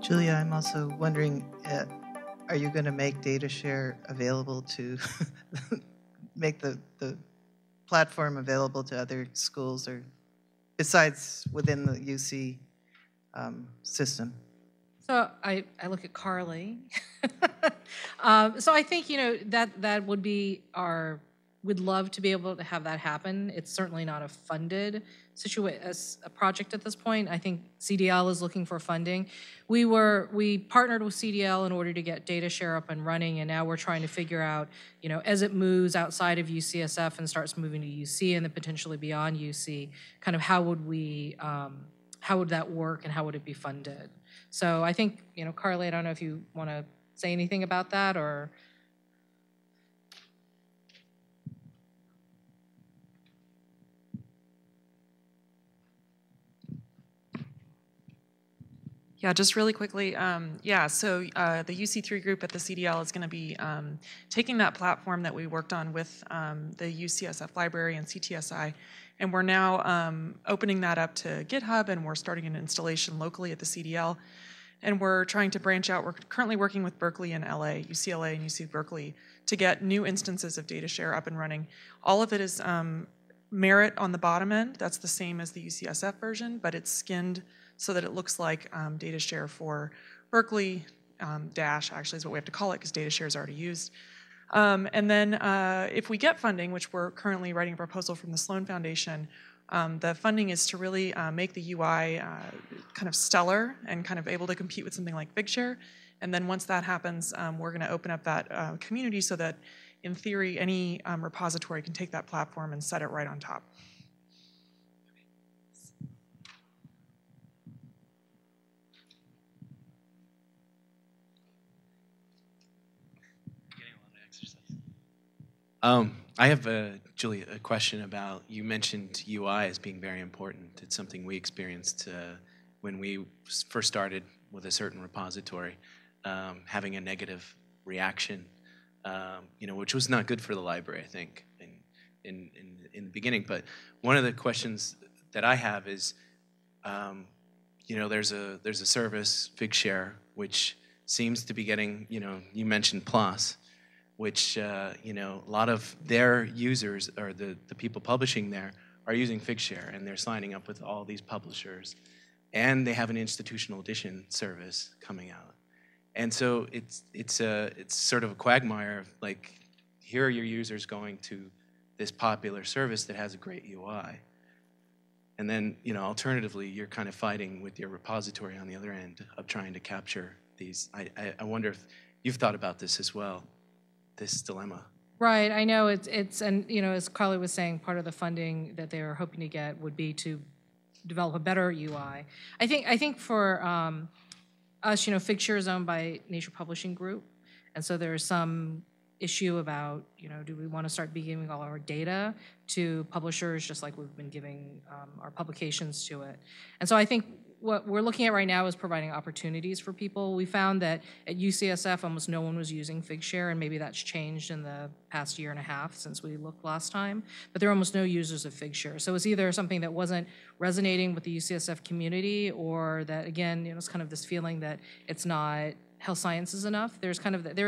Julia, I'm also wondering, are you going to make data share available to make the platform available to other schools, or besides within the UC system? So I look at Carly. So I think, that would be we'd love to be able to have that happen. It's certainly not a funded a project at this point. I think CDL is looking for funding. We partnered with CDL in order to get data share up and running, and now we're trying to figure out, as it moves outside of UCSF and starts moving to UC and then potentially beyond UC, kind of how would that work and how would it be funded? So I think, Carly, I don't know if you want to say anything about that, or... Yeah, just really quickly. So the UC3 group at the CDL is going to be taking that platform that we worked on with the UCSF library and CTSI, and we're now opening that up to GitHub, and we're starting an installation locally at the CDL, and we're trying to branch out. We're currently working with Berkeley and LA, UCLA and UC Berkeley, to get new instances of data share up and running. All of it is Merit on the bottom end. That's the same as the UCSF version, but it's skinned so that it looks like data share for Berkeley Dash, actually is what we have to call it, because data share is already used. And then if we get funding, which we're currently writing a proposal from the Sloan Foundation, the funding is to really make the UI kind of stellar and kind of able to compete with something like Figshare. And then once that happens, we're going to open up that community so that, in theory, any repository can take that platform and set it right on top. I have, Julia, a question about, you mentioned UI as being very important. It's something we experienced when we first started with a certain repository, having a negative reaction, which was not good for the library, I think, in the beginning. But one of the questions that I have is, there's a service, Figshare, which seems to be getting, you mentioned PLOS, which, a lot of their users, or the people publishing there, are using Figshare, and they're signing up with all these publishers. And they have an institutional edition service coming out. And so it's sort of a quagmire of, like, here are your users going to this popular service that has a great UI. And then, alternatively, you're kind of fighting with your repository on the other end of trying to capture these. I wonder if you've thought about this as well, this dilemma. Right, I know it's and as Carly was saying, part of the funding that they were hoping to get would be to develop a better UI. I think for us, Figshare is owned by Nature Publishing Group, and so there's some issue about, do we want to start giving all our data to publishers just like we've been giving our publications to it. And so I think what we're looking at right now is providing opportunities for people. We found that at UCSF, almost no one was using Figshare, and maybe that's changed in the past year and a half since we looked last time, but there are almost no users of Figshare. So it's either something that wasn't resonating with the UCSF community, or that, again, it's kind of this feeling that it's not health sciences enough. There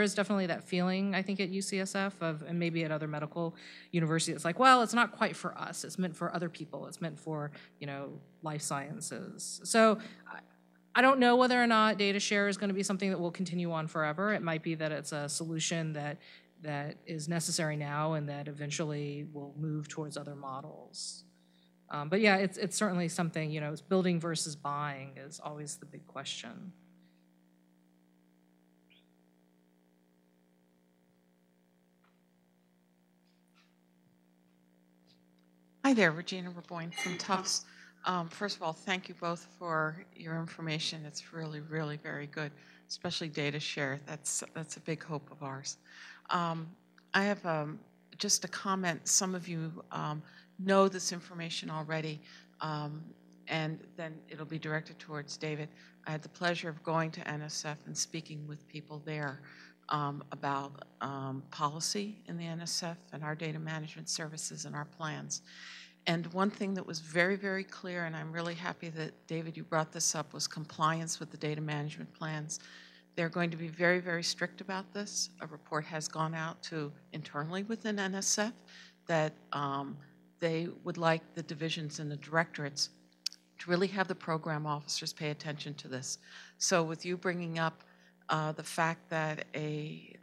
is definitely that feeling, I think, at UCSF and maybe at other medical universities. It's like, well, it's not quite for us. It's meant for other people. It's meant for, life sciences. So I don't know whether or not data share is going to be something that will continue on forever. It might be that it's a solution that is necessary now and that eventually will move towards other models. But yeah, it's certainly something, it's building versus buying is always the big question. Hi there, Regina Raboyne from Tufts. First of all, thank you both for your information. It's really, really very good, especially data share. That's a big hope of ours. I have just a comment. Some of you know this information already, and then it'll be directed towards David. I had the pleasure of going to NSF and speaking with people there about policy in the NSF and our data management services and our plans. And one thing that was very, very clear, and I'm really happy that, David, you brought this up, was compliance with the data management plans. They're going to be very, very strict about this. A report has gone out to internally within NSF that they would like the divisions and the directorates to really have the program officers pay attention to this. So with you bringing up the fact that a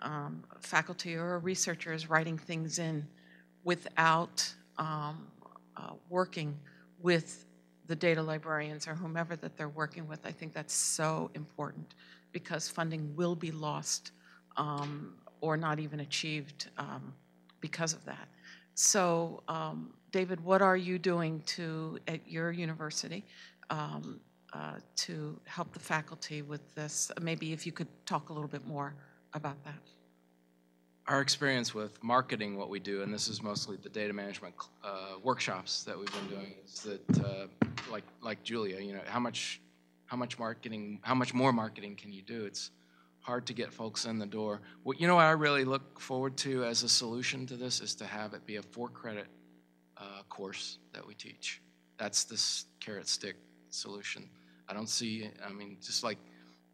faculty or a researcher is writing things in without working with the data librarians or whomever that they're working with, I think that's so important, because funding will be lost or not even achieved because of that. So, David, what are you doing at your university to help the faculty with this? Maybe if you could talk a little bit more about that. Our experience with marketing what we do, and this is mostly the data management workshops that we've been doing, is that like Julia, you know, how much more marketing can you do? It's hard to get folks in the door. What I really look forward to as a solution to this is to have it be a 4-credit course that we teach. That's this carrot stick solution. Just like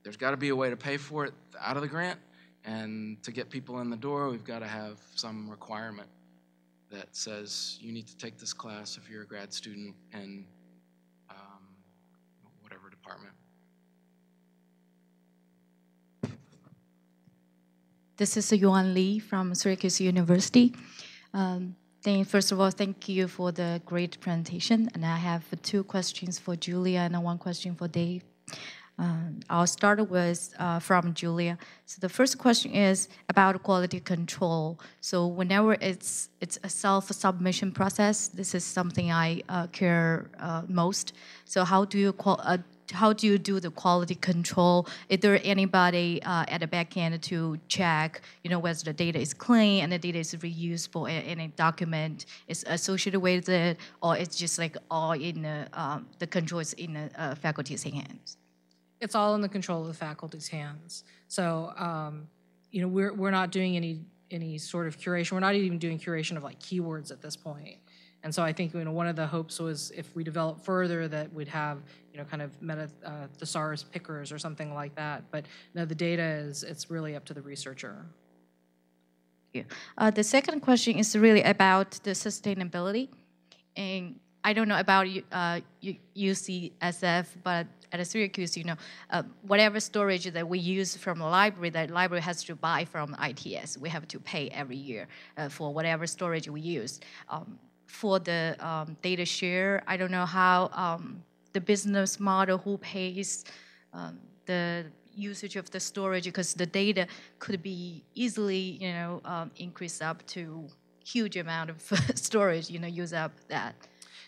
there's got to be a way to pay for it out of the grant, and to get people in the door, we've got to have some requirement that says you need to take this class if you're a grad student in whatever department. This is Yuan Lee from Syracuse University. First of all, thank you for the great presentation. And I have 2 questions for Julia and 1 question for Dave. I'll start with from Julia. So the first question is about quality control. So whenever it's a self-submission process, this is something I care most. So how do you do the quality control? Is there anybody at the back end to check, whether the data is clean and the data is reusable and any document is associated with it, or it's just like all in the control is in the faculty's hands? It's all in the control of the faculty's hands. So, we're not doing any sort of curation. We're not even doing curation of like keywords at this point. And so I think one of the hopes was if we develop further that we'd have kind of thesaurus pickers or something like that. But no, the data it's really up to the researcher. Yeah. The second question is really about the sustainability, and I don't know about UCSF, but at Syracuse, whatever storage that we use from the library has to buy from ITS. We have to pay every year for whatever storage we use. For the data share, I don't know how the business model, who pays the usage of the storage, because the data could be easily, increased up to huge amount of storage, use up that.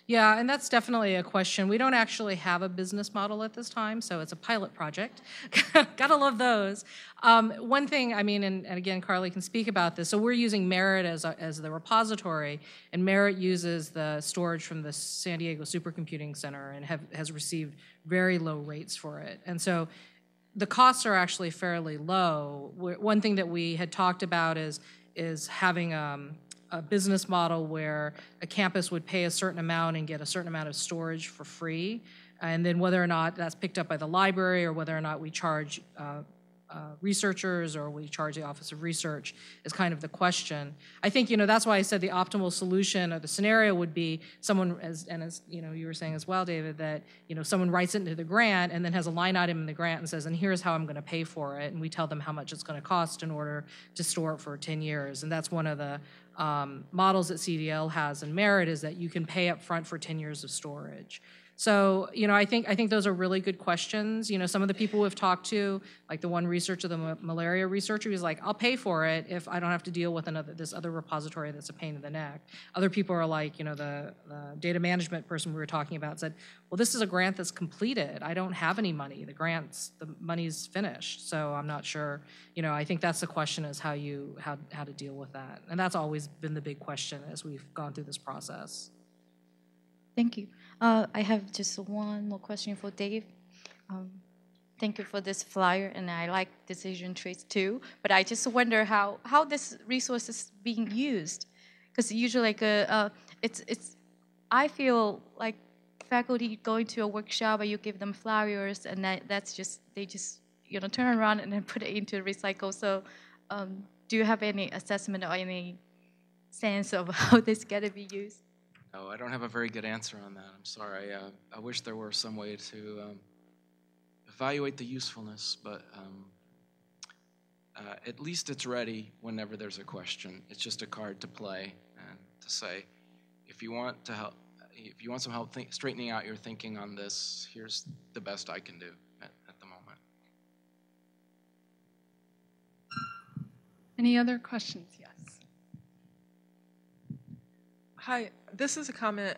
Yeah, and that's definitely a question. We don't actually have a business model at this time, so it's a pilot project. Gotta love those. One thing, and again, Carly can speak about this. So we're using Merit as the repository, and Merit uses the storage from the San Diego Supercomputing Center and has received very low rates for it. And so the costs are actually fairly low. One thing that we had talked about is having a business model where a campus would pay a certain amount and get a certain amount of storage for free, and then whether or not that's picked up by the library or whether or not we charge researchers or we charge the Office of Research is kind of the question. I think that's why I said the optimal solution or the scenario would be someone, as you were saying as well, David, that someone writes it into the grant and then has a line item in the grant and says, and here's how I'm going to pay for it, and we tell them how much it's going to cost in order to store it for 10 years, and that's one of the models that CDL has in Merit, is that you can pay up front for 10 years of storage. So, I think those are really good questions. Some of the people we've talked to, like the one researcher, the malaria researcher, he's like, I'll pay for it if I don't have to deal with this other repository that's a pain in the neck. Other people are like, the data management person we were talking about said, well, this is a grant that's completed. I don't have any money. The money's finished. So I'm not sure. I think that's the question, is how to deal with that. And that's always been the big question as we've gone through this process. Thank you. I have just one more question for Dave. thank you for this flyer, and I like decision trees too. But I just wonder how this resource is being used, because usually it's I feel like faculty going to a workshop and you give them flyers, and that's just they just turn around and then put it into recycle. So do you have any assessment or any sense of how this going to be used? No, I don't have a very good answer on that. I'm sorry. I wish there were some way to evaluate the usefulness, but at least it's ready whenever there's a question. It's just a card to play and to say, if you want to help, if you want some help straightening out your thinking on this, here's the best I can do at the moment. Any other questions? Yes. Hi, this is a comment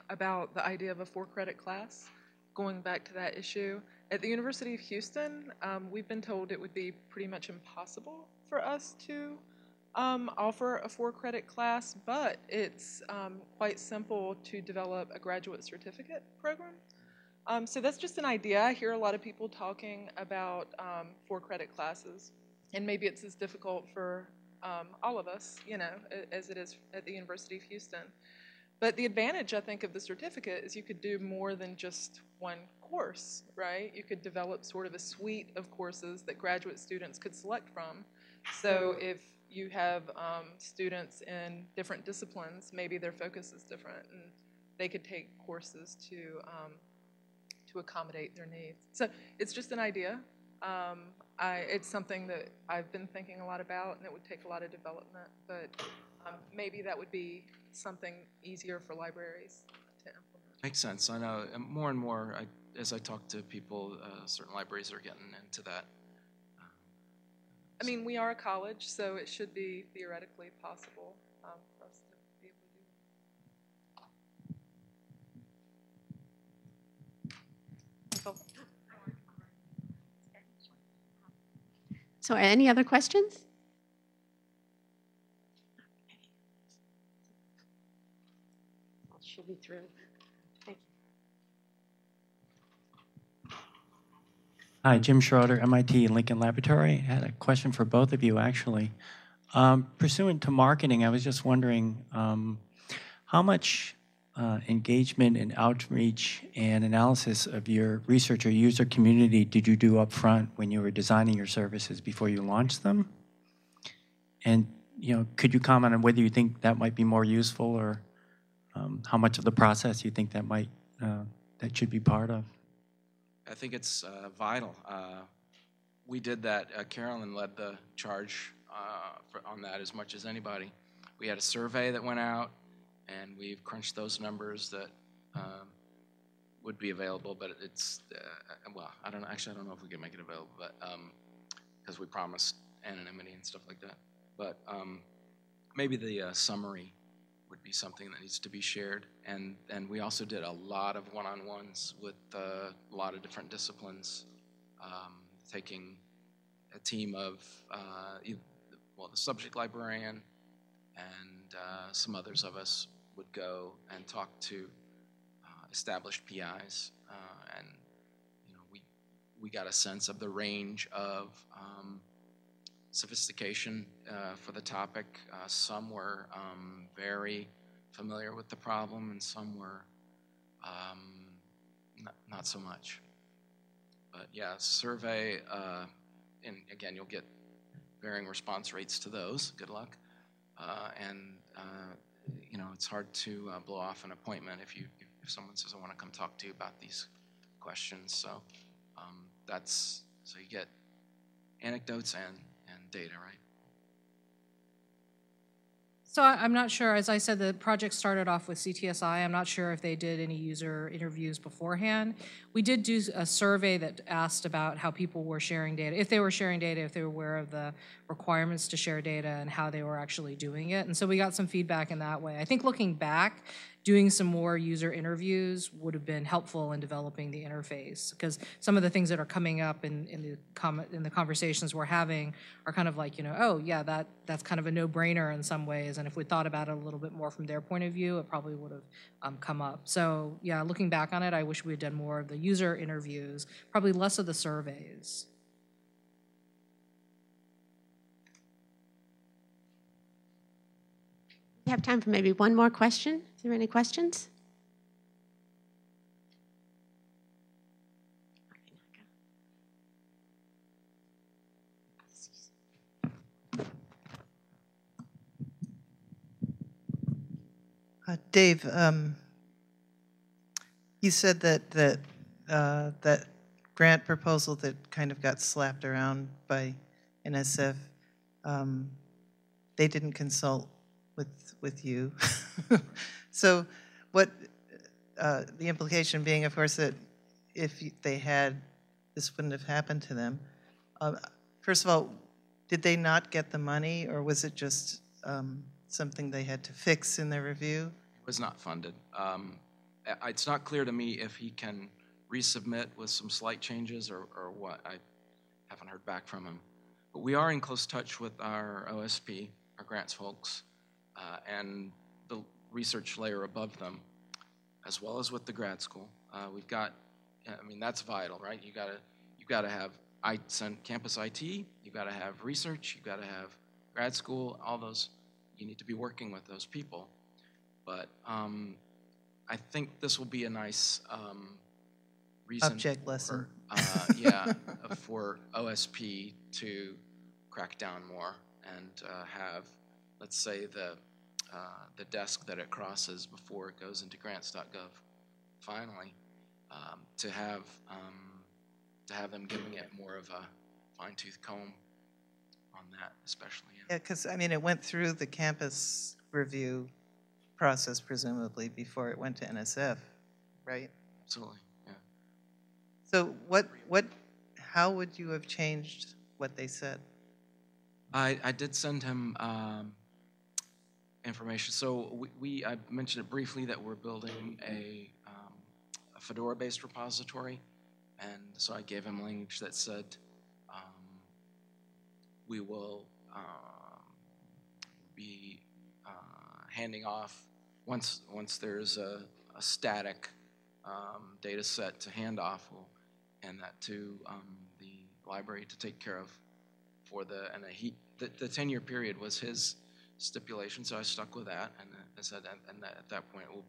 about the idea of a 4-credit class. Going back to that issue, at the University of Houston, we've been told it would be pretty much impossible for us to offer a 4-credit class, but it's quite simple to develop a graduate certificate program. So that's just an idea. I hear a lot of people talking about 4-credit classes, and maybe it's as difficult for all of us, as it is at the University of Houston. But the advantage, I think, of the certificate is you could do more than just one course, right? You could develop sort of a suite of courses that graduate students could select from. So if you have students in different disciplines, maybe their focus is different, and they could take courses to accommodate their needs. So it's just an idea. It's something that I've been thinking a lot about, and it would take a lot of development, but maybe that would be something easier for libraries to implement. Makes sense. I know more and more, as I talk to people, certain libraries are getting into that. I mean, we are a college, so it should be theoretically possible for us to be able to do that. So any other questions? She'll be through. Thank you. Hi, Jim Schroeder, MIT Lincoln Laboratory. I had a question for both of you, actually. Pursuant to marketing, I was just wondering how much engagement and outreach and analysis of your research or user community did you do up front when you were designing your services before you launched them? And could you comment on whether you think that might be more useful, or how much of the process you think that that should be part of? I think it's vital. We did that. Carolyn led the charge on that as much as anybody. We had a survey that went out, and we've crunched those numbers that would be available, but it's, well, I don't know if we can make it available, but because we promised anonymity and stuff like that. But maybe the summary would be something that needs to be shared. And we also did a lot of one-on-ones with a lot of different disciplines, taking a team of, the subject librarian and some others of us would go and talk to established PIs, and we got a sense of the range of sophistication for the topic. Some were very familiar with the problem, and some were not so much. But yeah, survey, and again, you'll get varying response rates to those. Good luck. It's hard to blow off an appointment if someone says, I want to come talk to you about these questions. So so you get anecdotes and data, right? So I'm not sure, as I said, the project started off with CTSI. I'm not sure if they did any user interviews beforehand. We did do a survey that asked about how people were sharing data, if they were sharing data, if they were aware of the requirements to share data, and how they were actually doing it. And so we got some feedback in that way. I think looking back, doing some more user interviews would have been helpful in developing the interface, because some of the things that are coming up in the conversations we're having are kind of like, oh yeah, that's kind of a no-brainer in some ways, and and if we thought about it a little bit more from their point of view, it probably would have come up. So yeah, looking back on it, I wish we had done more of the user interviews, probably less of the surveys. We have time for maybe one more question. Is there any questions? Dave, you said that that grant proposal that kind of got slapped around by NSF, they didn't consult with you. So, what the implication being, of course, that if they had, this wouldn't have happened to them. First of all, did they not get the money, or was it just something they had to fix in their review? It was not funded. It's not clear to me if he can resubmit with some slight changes or what. I haven't heard back from him. But we are in close touch with our OSP, our grants folks, and the research layer above them, as well as with the grad school. We've got, I mean, that's vital, right? You gotta have campus IT, you've got to have research, you've got to have grad school, all those. You need to be working with those people. But I think this will be a nice reason Object lesson. for OSP to crack down more and have, let's say, the desk that it crosses before it goes into grants.gov. Finally, to have them giving it more of a fine-tooth comb on that, especially. Yeah, because I mean, it went through the campus review process presumably before it went to NSF, right? Absolutely, yeah. So how would you have changed what they said? I did send him information. So I mentioned it briefly that we're building a Fedora-based repository, and so I gave him language that said we will be handing off once there's a static data set to hand off. We'll hand that to the library to take care of for the 10-year period was his stipulation, so I stuck with that, and I said, and at that point it will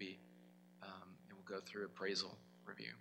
go through appraisal review.